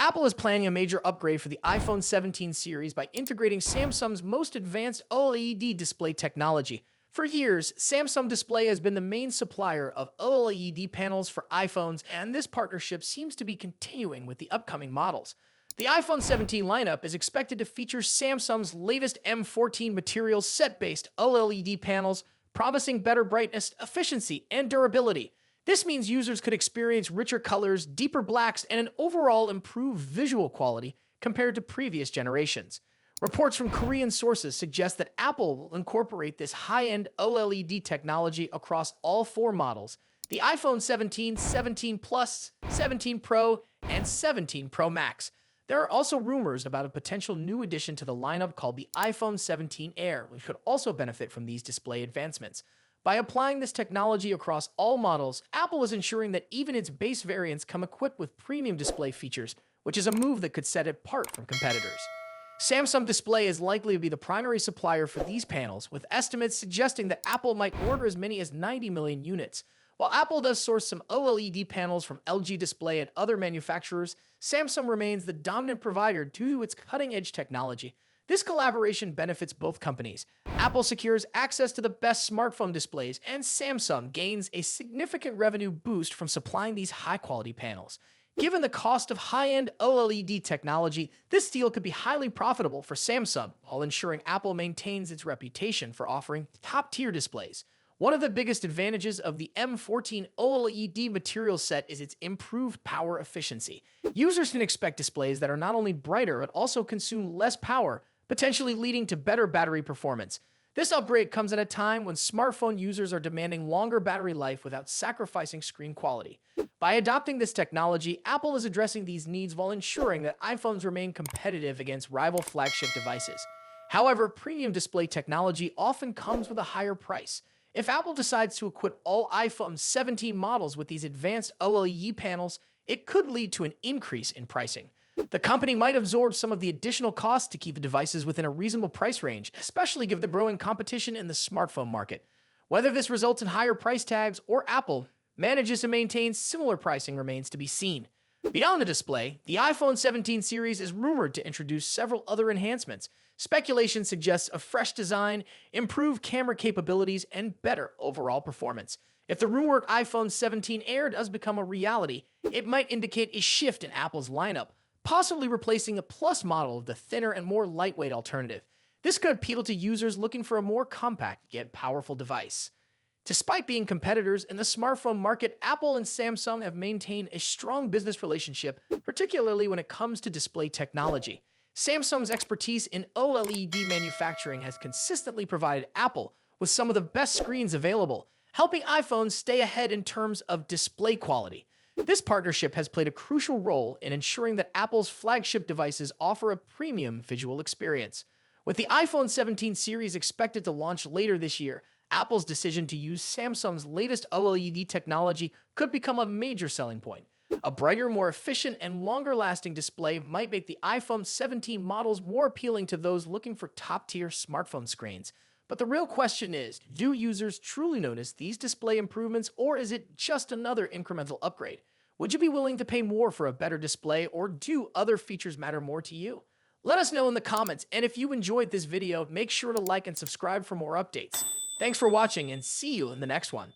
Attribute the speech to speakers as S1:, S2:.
S1: Apple is planning a major upgrade for the iPhone 17 series by integrating Samsung's most advanced OLED display technology. For years, Samsung Display has been the main supplier of OLED panels for iPhones, and this partnership seems to be continuing with the upcoming models. The iPhone 17 lineup is expected to feature Samsung's latest M14 material set-based OLED panels, promising better brightness, efficiency, and durability. This means users could experience richer colors, deeper blacks, and an overall improved visual quality compared to previous generations. Reports from Korean sources suggest that Apple will incorporate this high-end OLED technology across all four models: the iPhone 17, 17 Plus, 17 Pro, and 17 Pro Max. There are also rumors about a potential new addition to the lineup called the iPhone 17 Air, which could also benefit from these display advancements. By applying this technology across all models, Apple is ensuring that even its base variants come equipped with premium display features, which is a move that could set it apart from competitors. Samsung Display is likely to be the primary supplier for these panels, with estimates suggesting that Apple might order as many as 90 million units. While Apple does source some OLED panels from LG Display and other manufacturers, Samsung remains the dominant provider due to its cutting-edge technology. This collaboration benefits both companies. Apple secures access to the best smartphone displays, and Samsung gains a significant revenue boost from supplying these high-quality panels. Given the cost of high-end OLED technology, this deal could be highly profitable for Samsung, while ensuring Apple maintains its reputation for offering top-tier displays. One of the biggest advantages of the M14 OLED material set is its improved power efficiency. Users can expect displays that are not only brighter but also consume less power, potentially leading to better battery performance. This upgrade comes at a time when smartphone users are demanding longer battery life without sacrificing screen quality. By adopting this technology, Apple is addressing these needs while ensuring that iPhones remain competitive against rival flagship devices. However, premium display technology often comes with a higher price. If Apple decides to equip all iPhone 17 models with these advanced OLED panels, it could lead to an increase in pricing. The company might absorb some of the additional costs to keep the devices within a reasonable price range, especially given the growing competition in the smartphone market. Whether this results in higher price tags or Apple manages to maintain similar pricing remains to be seen. Beyond the display, the iPhone 17 series is rumored to introduce several other enhancements. Speculation suggests a fresh design, improved camera capabilities, and better overall performance. If the rumored iPhone 17 Air does become a reality, it might indicate a shift in Apple's lineup, possibly replacing a Plus model of the thinner and more lightweight alternative. This could appeal to users looking for a more compact yet powerful device. Despite being competitors in the smartphone market, Apple and Samsung have maintained a strong business relationship, particularly when it comes to display technology. Samsung's expertise in OLED manufacturing has consistently provided Apple with some of the best screens available, helping iPhones stay ahead in terms of display quality. This partnership has played a crucial role in ensuring that Apple's flagship devices offer a premium visual experience. With the iPhone 17 series expected to launch later this year, Apple's decision to use Samsung's latest OLED technology could become a major selling point. A brighter, more efficient, and longer-lasting display might make the iPhone 17 models more appealing to those looking for top-tier smartphone screens. But the real question is, do users truly notice these display improvements, or is it just another incremental upgrade? Would you be willing to pay more for a better display, or do other features matter more to you? Let us know in the comments, and if you enjoyed this video, make sure to like and subscribe for more updates. Thanks for watching, and see you in the next one.